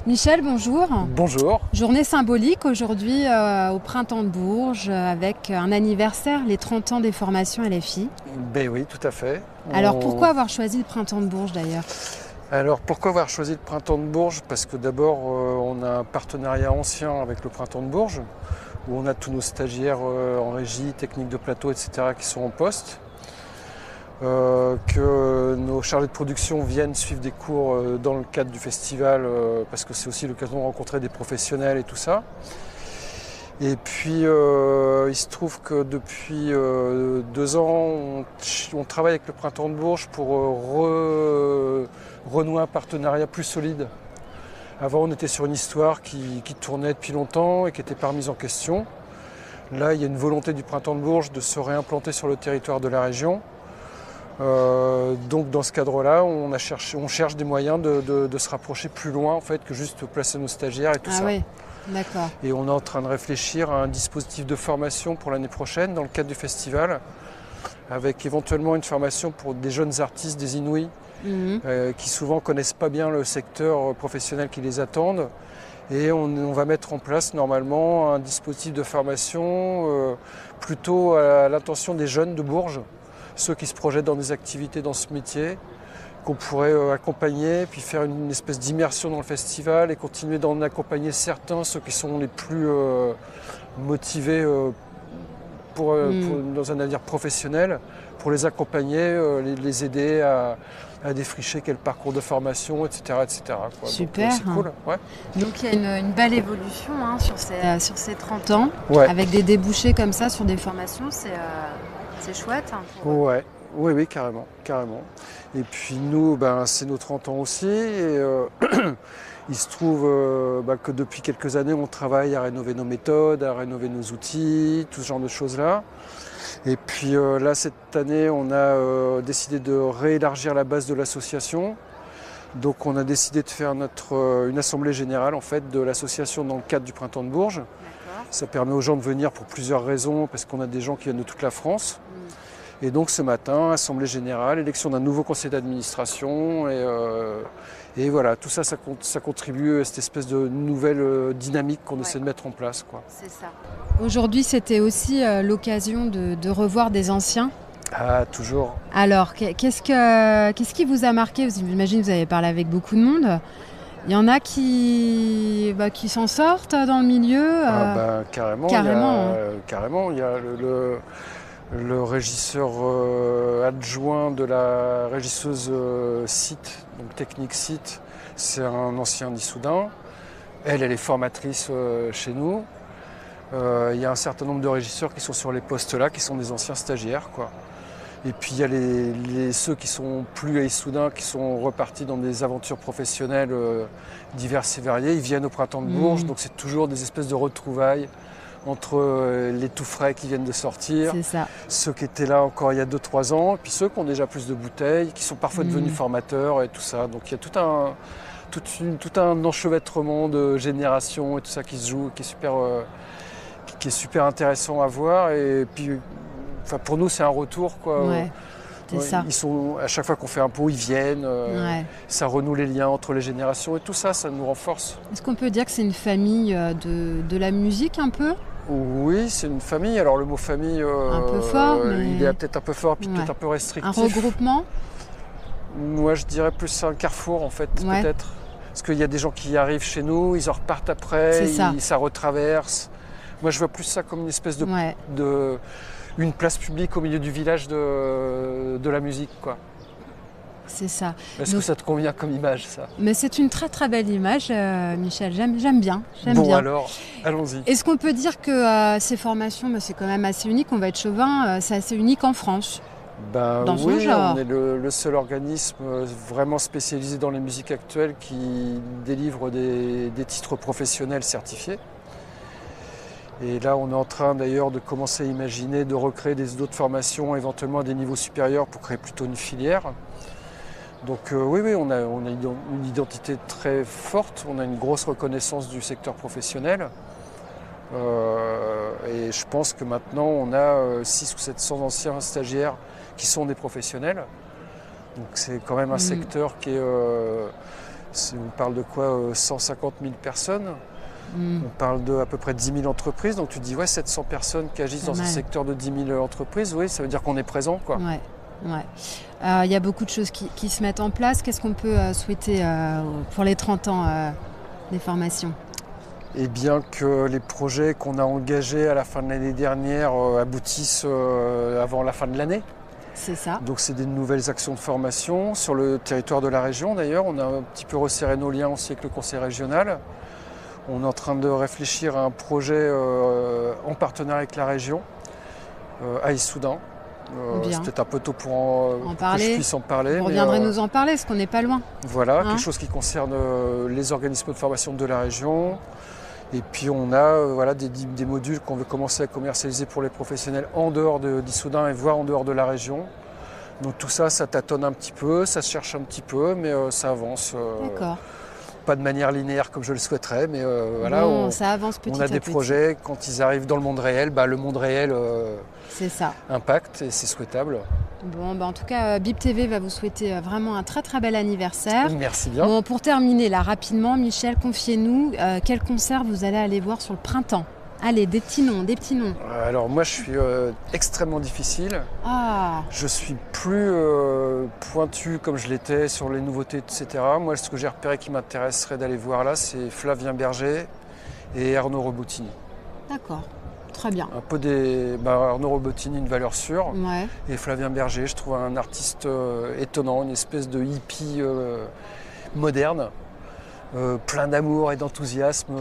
Michel, bonjour. Bonjour. Journée symbolique aujourd'hui au Printemps de Bourges avec un anniversaire, les 30 ans des formations LFI. Ben oui, tout à fait. Alors pourquoi avoir choisi le Printemps de Bourges d'ailleurs? Alors pourquoi avoir choisi le Printemps de Bourges? Parce que d'abord on a un partenariat ancien avec le Printemps de Bourges où on a tous nos stagiaires en régie, technique de plateau, etc. qui sont en poste. Que nos chargés de production viennent suivre des cours dans le cadre du festival parce que c'est aussi l'occasion de rencontrer des professionnels et tout ça. Et puis il se trouve que depuis 2 ans, on travaille avec le Printemps de Bourges pour renouer un partenariat plus solide. Avant, on était sur une histoire qui tournait depuis longtemps et qui n'était pas remise en question. Là, il y a une volonté du Printemps de Bourges de se réimplanter sur le territoire de la région. Donc dans ce cadre-là, on cherche des moyens de se rapprocher plus loin en fait, que juste placer nos stagiaires et tout ça. Ah oui, d'accord. Et on est en train de réfléchir à un dispositif de formation pour l'année prochaine dans le cadre du festival, avec éventuellement une formation pour des jeunes artistes des Inouïs qui souvent connaissent pas bien le secteur professionnel qui les attendent. Et on va mettre en place normalement un dispositif de formation plutôt à l'intention des jeunes de Bourges, ceux qui se projettent dans des activités dans ce métier, qu'on pourrait accompagner, puis faire une espèce d'immersion dans le festival et continuer d'en accompagner certains, ceux qui sont les plus motivés dans un avenir professionnel, pour les accompagner, les aider à défricher quel parcours de formation, etc. etc. quoi. Super. Donc, c'est cool. Ouais. Donc il y a une belle évolution sur ces 30 ans, Ouais. avec des débouchés comme ça sur des formations, c'est chouette. Ouais. Oui, carrément, carrément. Et puis nous, c'est nos 30 ans aussi. Et il se trouve que depuis quelques années, on travaille à rénover nos méthodes, à rénover nos outils, tout ce genre de choses-là. Et puis là, cette année, on a décidé de réélargir la base de l'association. Donc on a décidé de faire une assemblée générale en fait, de l'association dans le cadre du Printemps de Bourges. Ça permet aux gens de venir pour plusieurs raisons, parce qu'on a des gens qui viennent de toute la France. Et donc ce matin, assemblée générale, élection d'un nouveau conseil d'administration. Et voilà, tout ça, ça contribue à cette espèce de nouvelle dynamique qu'on essaie de mettre en place, quoi. C'est ça. Aujourd'hui, c'était aussi l'occasion de revoir des anciens. Ah, toujours. Alors, qu'est-ce qui vous a marqué? J'imagine que vous avez parlé avec beaucoup de monde. Il y en a qui s'en sortent dans le milieu. Carrément. Carrément. Il y a le régisseur adjoint de la régisseuse site, donc technique site, c'est un ancien d'Issoudun. Elle est formatrice chez nous. Il y a un certain nombre de régisseurs qui sont sur les postes là, qui sont des anciens stagiaires, quoi. Et puis il y a ceux qui sont plus à Issoudun, qui sont repartis dans des aventures professionnelles diverses et variées. Ils viennent au Printemps de Bourges, donc c'est toujours des espèces de retrouvailles entre les tout frais qui viennent de sortir, ceux qui étaient là encore il y a 2-3 ans, et puis ceux qui ont déjà plus de bouteilles, qui sont parfois devenus formateurs et tout ça. Donc il y a tout un enchevêtrement de générations et tout ça qui se joue, qui est super intéressant à voir. Et puis pour nous c'est un retour, quoi. Ouais, c'est ça. Ils sont, à chaque fois qu'on fait un pot, ils viennent, ça renoue les liens entre les générations et tout ça, ça nous renforce. Est-ce qu'on peut dire que c'est une famille de la musique un peu? Oui, c'est une famille. Alors le mot famille, un peu fort, mais... il est peut-être un peu fort, puis peut-être un peu restrictif. Un regroupement? Moi, je dirais plus un carrefour, en fait, peut-être. Parce qu'il y a des gens qui arrivent chez nous, ils en repartent après, ça retraverse. Moi, je vois plus ça comme une espèce une place publique au milieu du village de la musique, quoi. C'est ça. Est-ce que ça te convient comme image, ça? Mais c'est une très très belle image, Michel. J'aime bien. Alors, allons-y. Est-ce qu'on peut dire que ces formations, c'est quand même assez unique, on va être chauvin, c'est assez unique en France? Dans son genre. On est le seul organisme vraiment spécialisé dans les musiques actuelles qui délivre des titres professionnels certifiés. Et là, on est en train d'ailleurs de commencer à imaginer de recréer d'autres formations, éventuellement à des niveaux supérieurs pour créer plutôt une filière. Donc oui, on a une identité très forte, on a une grosse reconnaissance du secteur professionnel. Et je pense que maintenant, on a 600 ou 700 anciens stagiaires qui sont des professionnels. Donc c'est quand même un secteur qui est On parle de quoi 150 000 personnes. On parle de à peu près 10 000 entreprises. Donc tu te dis, ouais, 700 personnes qui agissent dans un secteur de 10 000 entreprises, oui, ça veut dire qu'on est présent, quoi. Ouais. Il y a beaucoup de choses qui se mettent en place. Qu'est-ce qu'on peut souhaiter pour les 30 ans des formations ? Eh bien que les projets qu'on a engagés à la fin de l'année dernière aboutissent avant la fin de l'année. C'est ça. Donc c'est des nouvelles actions de formation sur le territoire de la région d'ailleurs. On a un petit peu resserré nos liens aussi avec le conseil régional. On est en train de réfléchir à un projet en partenariat avec la région à Issoudun. C'est peut-être un peu tôt pour que je puisse en parler. Vous reviendrez nous en parler, parce qu'on n'est pas loin. Voilà, quelque chose qui concerne les organismes de formation de la région. Et puis on a des modules qu'on veut commencer à commercialiser pour les professionnels en dehors d'Issoudun et voire en dehors de la région. Donc tout ça, ça tâtonne un petit peu, ça se cherche un petit peu, mais ça avance. D'accord. Pas de manière linéaire comme je le souhaiterais, mais voilà, ça avance petit on a des projets, quand ils arrivent dans le monde réel, le monde réel c'est ça. Impacte et c'est souhaitable. Bon, en tout cas, BIP TV va vous souhaiter vraiment un très très bel anniversaire. Merci bien. Bon, pour terminer là rapidement, Michel, confiez-nous, quel concert vous allez aller voir sur le printemps ? Allez, des petits noms. Alors moi je suis extrêmement difficile. Je suis plus pointu comme je l'étais sur les nouveautés, etc. Moi ce que j'ai repéré qui m'intéresserait d'aller voir là, c'est Flavien Berger et Arnaud Robotini. D'accord, très bien. Un peu Arnaud Robotini, une valeur sûre. Ouais. Et Flavien Berger, je trouve un artiste étonnant, une espèce de hippie moderne. Plein d'amour et d'enthousiasme,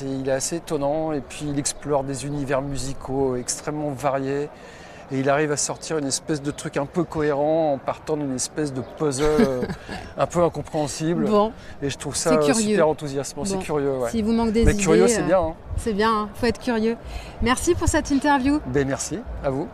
il est assez étonnant et puis il explore des univers musicaux extrêmement variés et il arrive à sortir une espèce de truc un peu cohérent en partant d'une espèce de puzzle un peu incompréhensible. Et je trouve ça super enthousiasmant, c'est curieux. Ouais. Si vous manque des idées, curieux c'est bien. C'est bien, faut être curieux. Merci pour cette interview. Merci, à vous.